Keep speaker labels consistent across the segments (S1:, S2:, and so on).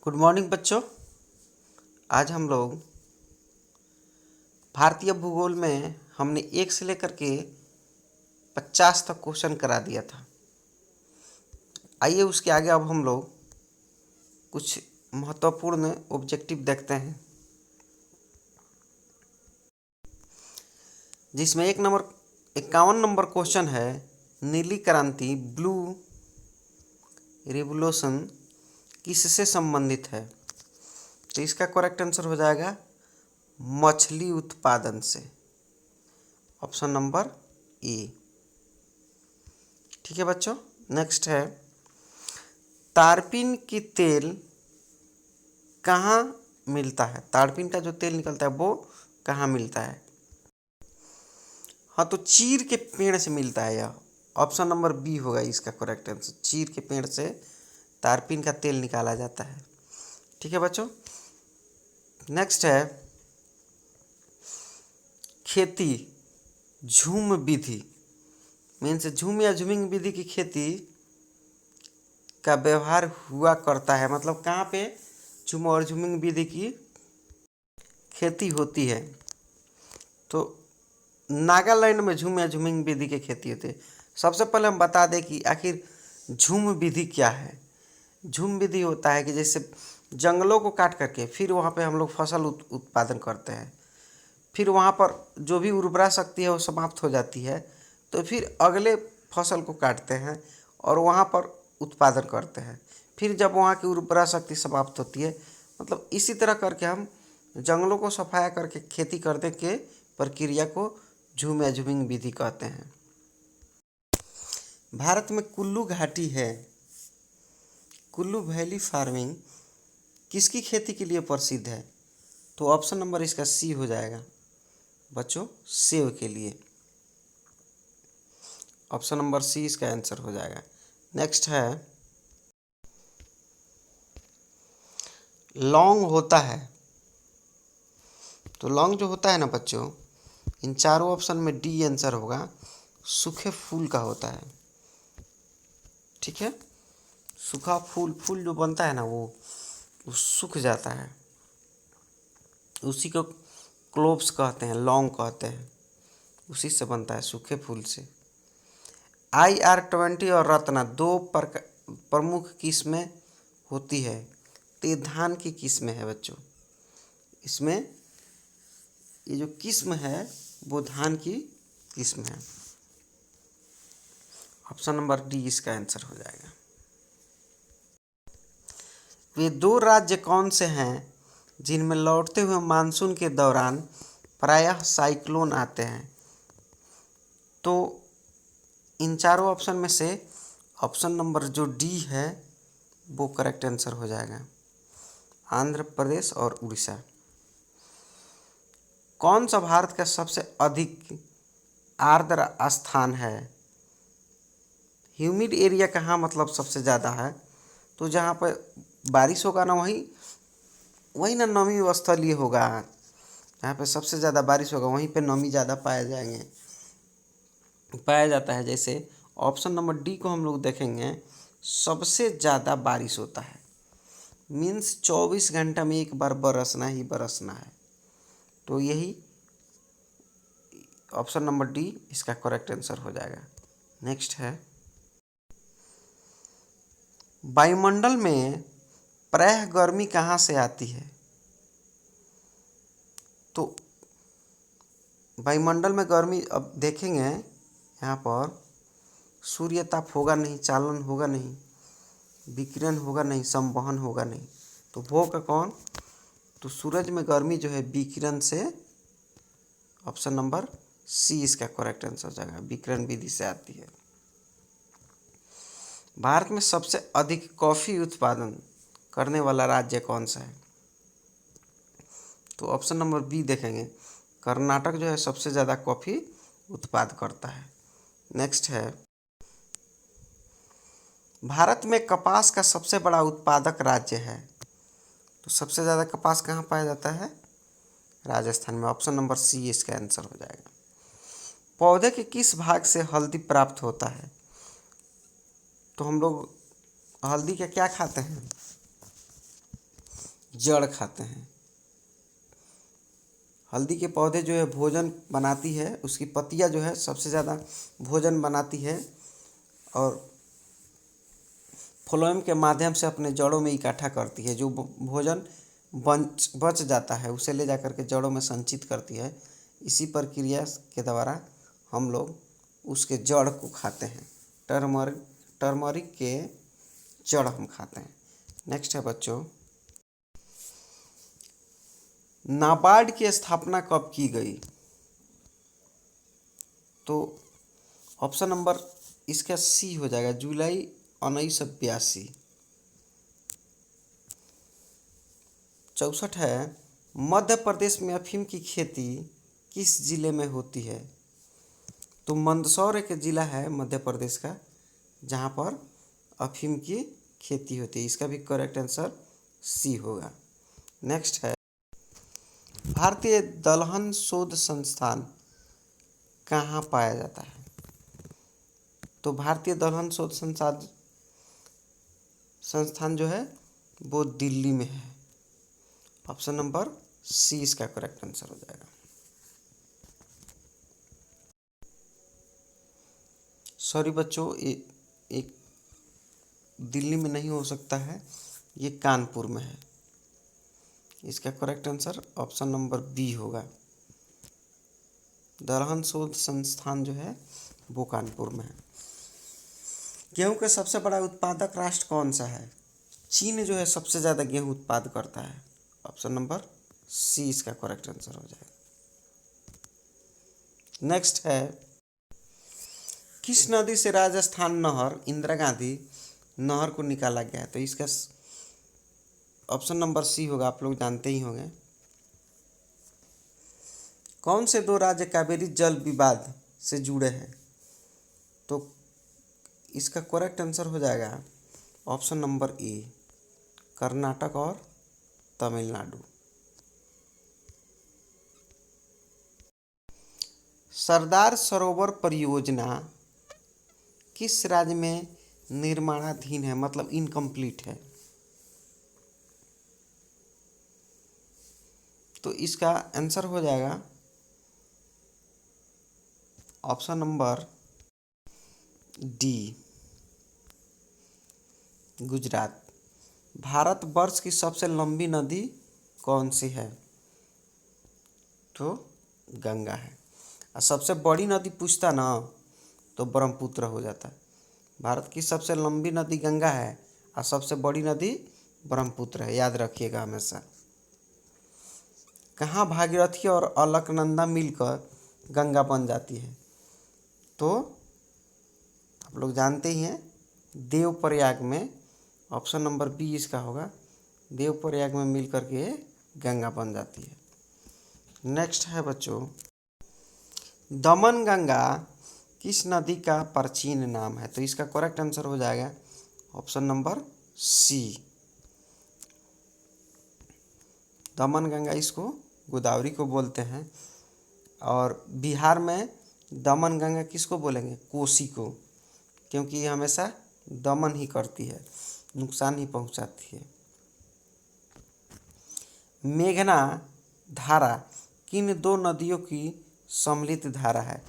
S1: Good morning बच्चों। आज हम लोग भारतीय भूगोल में हमने 1 से लेकर के 50 तक क्वेश्चन करा दिया था। आइए उसके आगे अब हम लोग कुछ महत्वपूर्ण ऑब्जेक्टिव देखते हैं, जिसमें 51 नंबर क्वेश्चन है, नीली क्रांति ब्लू रिवोल्यूशन किससे संबंधित है। तो इसका करेक्ट आंसर हो जाएगा मछली उत्पादन से, ऑप्शन नंबर ए। ठीक है बच्चों, नेक्स्ट है, तारपीन की तेल कहाँ मिलता है। तारपीन का जो तेल निकलता है वो कहाँ मिलता है। हाँ, तो चीर के पेड़ से मिलता है, यह ऑप्शन नंबर बी होगा इसका करेक्ट आंसर। चीर के पेड़ से तारपीन का तेल निकाला जाता है। ठीक है बच्चों, नेक्स्ट है, खेती झूम विधि मीन्स झूम या झूमिंग विधि की खेती का व्यवहार हुआ करता है। मतलब कहाँ पे झूम और झूमिंग विधि की खेती होती है। तो नागालैंड में झूम या झूमिंग विधि की खेती होती है। सबसे पहले हम बता दें कि आखिर झूम विधि क्या है। झूम विधि होता है कि जैसे जंगलों को काट करके फिर वहाँ पे हम लोग फसल उत्पादन करते हैं, फिर वहाँ पर जो भी उर्वरा शक्ति है वो समाप्त हो जाती है, तो फिर अगले फसल को काटते हैं और वहाँ पर उत्पादन करते हैं। फिर जब वहाँ की उर्वरा शक्ति समाप्त होती है, मतलब इसी तरह करके हम जंगलों को सफाया करके खेती करने के प्रक्रिया को झूम या झूमिंग विधि कहते हैं। भारत में कुल्लू घाटी है, कुल्लू वैली फार्मिंग किसकी खेती के लिए प्रसिद्ध है। तो ऑप्शन नंबर इसका सी हो जाएगा बच्चों, सेब के लिए। ऑप्शन नंबर सी इसका आंसर हो जाएगा। नेक्स्ट है, लौंग होता है। तो लौंग जो होता है ना बच्चों, इन चारों ऑप्शन में डी आंसर होगा, सूखे फूल का होता है। ठीक है, सूखा फूल जो बनता है ना वो सूख जाता है, उसी को क्लोव्स कहते हैं, लौंग कहते हैं, उसी से बनता है, सूखे फूल से। IR-20 और रत्ना दो प्रमुख किस्में होती है, तो ये धान की किस्में है बच्चों। इसमें ये जो किस्म है वो धान की किस्म है। ऑप्शन नंबर डी इसका आंसर हो जाएगा। वे 2 राज्य कौन से हैं जिनमें लौटते हुए मानसून के दौरान प्रायः साइक्लोन आते हैं। तो इन चारों ऑप्शन में से ऑप्शन नंबर जो डी है वो करेक्ट आंसर हो जाएगा, आंध्र प्रदेश और उड़ीसा। कौन सा भारत का सबसे अधिक आर्द्र स्थान है। ह्यूमिड एरिया कहाँ मतलब सबसे ज़्यादा है, तो जहाँ पर बारिश होगा ना वही ना नमी स्थलीय होगा। जहाँ पे सबसे ज़्यादा बारिश होगा वहीं पे नमी ज़्यादा पाया जाता है। जैसे ऑप्शन नंबर डी को हम लोग देखेंगे, सबसे ज़्यादा बारिश होता है, मीन्स 24 घंटा में एक बार बरसना ही बरसना है। तो यही ऑप्शन नंबर डी इसका करेक्ट आंसर हो जाएगा। नेक्स्ट है, वायुमंडल में प्रायः गर्मी कहाँ से आती है। तो वायुमंडल में गर्मी अब देखेंगे, यहाँ पर सूर्य ताप होगा नहीं, चालन होगा नहीं, विकिरण होगा नहीं, संवहन होगा नहीं, तो होगा कौन। तो सूरज में गर्मी जो है विकिरण से, ऑप्शन नंबर सी इसका करेक्ट आंसर हो जाएगा, विकिरण विधि से आती है। भारत में सबसे अधिक कॉफ़ी उत्पादन करने वाला राज्य कौन सा है। तो ऑप्शन नंबर बी देखेंगे, कर्नाटक जो है सबसे ज़्यादा कॉफ़ी उत्पाद करता है। नेक्स्ट है, भारत में कपास का सबसे बड़ा उत्पादक राज्य है। तो सबसे ज़्यादा कपास कहाँ पाया जाता है, राजस्थान में। ऑप्शन नंबर सी इसका आंसर हो जाएगा। पौधे के किस भाग से हल्दी प्राप्त होता है। तो हम लोग हल्दी का क्या खाते हैं, जड़ खाते हैं। हल्दी के पौधे जो है भोजन बनाती है, उसकी पत्तियां जो है सबसे ज़्यादा भोजन बनाती है और फ्लोएम के माध्यम से अपने जड़ों में इकट्ठा करती है। जो भोजन बच जाता है उसे ले जाकर के जड़ों में संचित करती है। इसी प्रक्रिया के द्वारा हम लोग उसके जड़ को खाते हैं। टर्मरिक के जड़ हम खाते हैं। नेक्स्ट है बच्चों, नाबार्ड की स्थापना कब की गई? तो ऑप्शन नंबर इसका सी हो जाएगा, जुलाई 1982। 64 है, मध्य प्रदेश में अफीम की खेती किस जिले में होती है? तो मंदसौर एक जिला है मध्य प्रदेश का जहाँ पर अफीम की खेती होती है। इसका भी करेक्ट आंसर सी होगा। नेक्स्ट है, भारतीय दलहन शोध संस्थान कहाँ पाया जाता है? तो भारतीय दलहन शोध संस्थान जो है वो दिल्ली में है। ऑप्शन नंबर सी इसका करेक्ट आंसर हो जाएगा। सॉरी बच्चों, एक दिल्ली में नहीं हो सकता है, ये कानपुर में है। इसका correct answer option number B होगा। दलहन शोध संस्थान जो है वो कानपुर में है। गेहूं का सबसे बड़ा उत्पादक राष्ट्र कौन सा है? चीन जो है सबसे ज़्यादा गेहूं उत्पाद करता है। ऑप्शन नंबर सी इसका करेक्ट आंसर हो जाएगा। नेक्स्ट है, किस नदी से राजस्थान नहर इंदिरा गांधी नहर को निकाला गया है? तो इसका ऑप्शन नंबर सी होगा, आप लोग जानते ही होंगे। कौन से दो राज्य कावेरी जल विवाद से जुड़े हैं? तो इसका करेक्ट आंसर हो जाएगा ऑप्शन नंबर ए, कर्नाटक और तमिलनाडु। सरदार सरोवर परियोजना किस राज्य में निर्माणाधीन है, मतलब इनकम्प्लीट है? तो इसका आंसर हो जाएगा option number D, Gujarat. Bharatvarsh की सबसे लंबी नदी कौन सी है? तो गंगा है। और सबसे बड़ी नदी पूछता ना तो ब्रह्मपुत्र हो जाता है। भारत की सबसे लंबी नदी गंगा है और सबसे बड़ी नदी ब्रह्मपुत्र है, याद रखिएगा हमेशा। कहाँ भागीरथी और अलकनंदा मिलकर गंगा बन जाती है? तो आप लोग जानते ही हैं, देवप्रयाग में। ऑप्शन नंबर बी इसका होगा, देवप्रयाग में मिल करके गंगा बन जाती है। नेक्स्ट है बच्चों, दमनगंगा किस नदी का प्राचीन नाम है? तो इसका करेक्ट आंसर हो जाएगा ऑप्शन नंबर सी, दमनगंगा। इसको गोदावरी को बोलते हैं। और बिहार में दमनगंगा किसको बोलेंगे? कोसी को, क्योंकि ये हमेशा दमन ही करती है, नुकसान ही पहुंचाती है। मेघना धारा किन दो नदियों की सम्मिलित धारा है?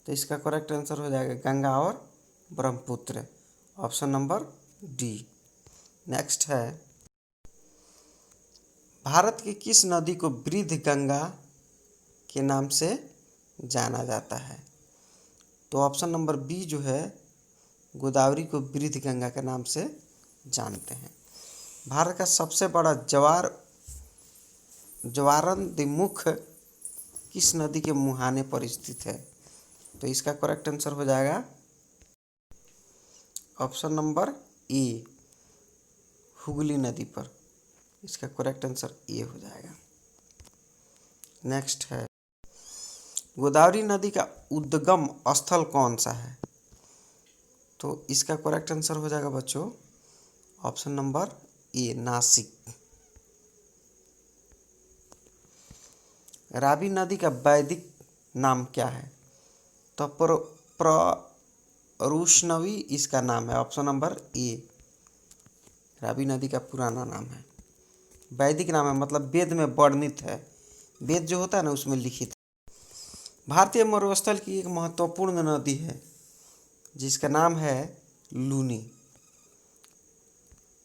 S1: तो इसका करेक्ट आंसर हो जाएगा गंगा और Brahmaputra, option number D. Next है, भारत की किस नदी को वृद्ध गंगा के नाम से जाना जाता है? तो ऑप्शन नंबर बी जो है, गोदावरी को वृद्ध गंगा के नाम से जानते हैं। भारत का सबसे बड़ा ज्वारनदमुख किस नदी के मुहाने पर स्थित है? तो इसका करेक्ट आंसर हो जाएगा ऑप्शन नंबर ए, हुगली नदी पर। इसका करेक्ट आंसर ए हो जाएगा। नेक्स्ट है, गोदावरी नदी का उद्गम स्थल कौन सा है? तो इसका करेक्ट आंसर हो जाएगा बच्चों option number A, Nashik. Ravi नदी का वैदिक नाम क्या है? तो प्ररुष्णवी इसका नाम है, ऑप्शन नंबर ए, रावी नदी का पुराना नाम है। वैदिक नाम है मतलब वेद में वर्णित है, वेद जो होता है ना उसमें लिखित है। भारतीय मरुस्थल की एक महत्वपूर्ण नदी है जिसका नाम है लूनी।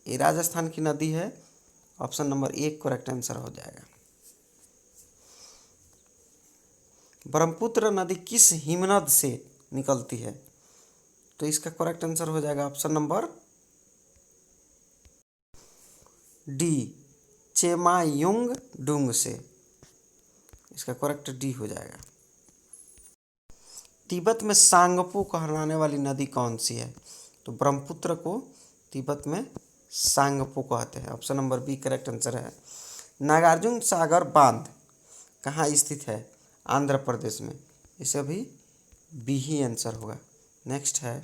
S1: ये राजस्थान की नदी है। ऑप्शन नंबर 1 करेक्ट आंसर हो जाएगा। ब्रह्मपुत्र नदी किस हिमनद से निकलती है? तो इसका करेक्ट आंसर हो जाएगा ऑप्शन नंबर डी, चेमायुंग डुंग से। इसका करेक्ट डी हो जाएगा। तिब्बत में सांगपो कहलाने वाली नदी कौन सी है? तो ब्रह्मपुत्र को तिब्बत में सांगपो कहते हैं। Option number B correct answer है। नागार्जुन सागर बांध कहाँ स्थित है? आंध्र प्रदेश में। इसे भी बी ही आंसर होगा। नेक्स्ट है,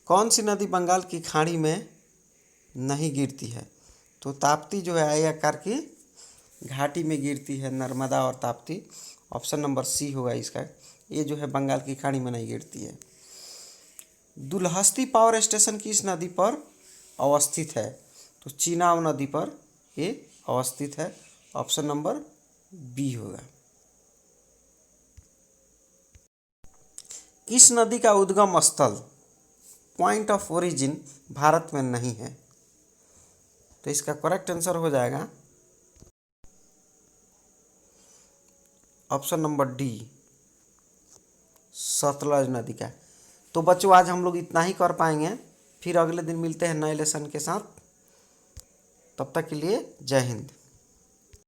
S1: कौन सी नदी बंगाल की खाड़ी में नहीं गिरती है? तो ताप्ती जो है आई आकार की घाटी में गिरती है, नर्मदा और ताप्ती। ऑप्शन नंबर सी होगा इसका। ये जो है बंगाल की खाड़ी में नहीं गिरती है। दुलहस्ती पावर स्टेशन किस नदी पर अवस्थित है? तो चीनाब नदी पर ये अवस्थित है। ऑप्शन नंबर बी होगा। किस नदी का उद्गम स्थल पॉइंट ऑफ ओरिजिन भारत में नहीं है? तो इसका करेक्ट आंसर हो जाएगा ऑप्शन नंबर डी, सतलज नदी का। तो बच्चों आज हम लोग इतना ही कर पाएंगे, फिर अगले दिन मिलते हैं नए लेसन के साथ। तब तक के लिए जय हिंद।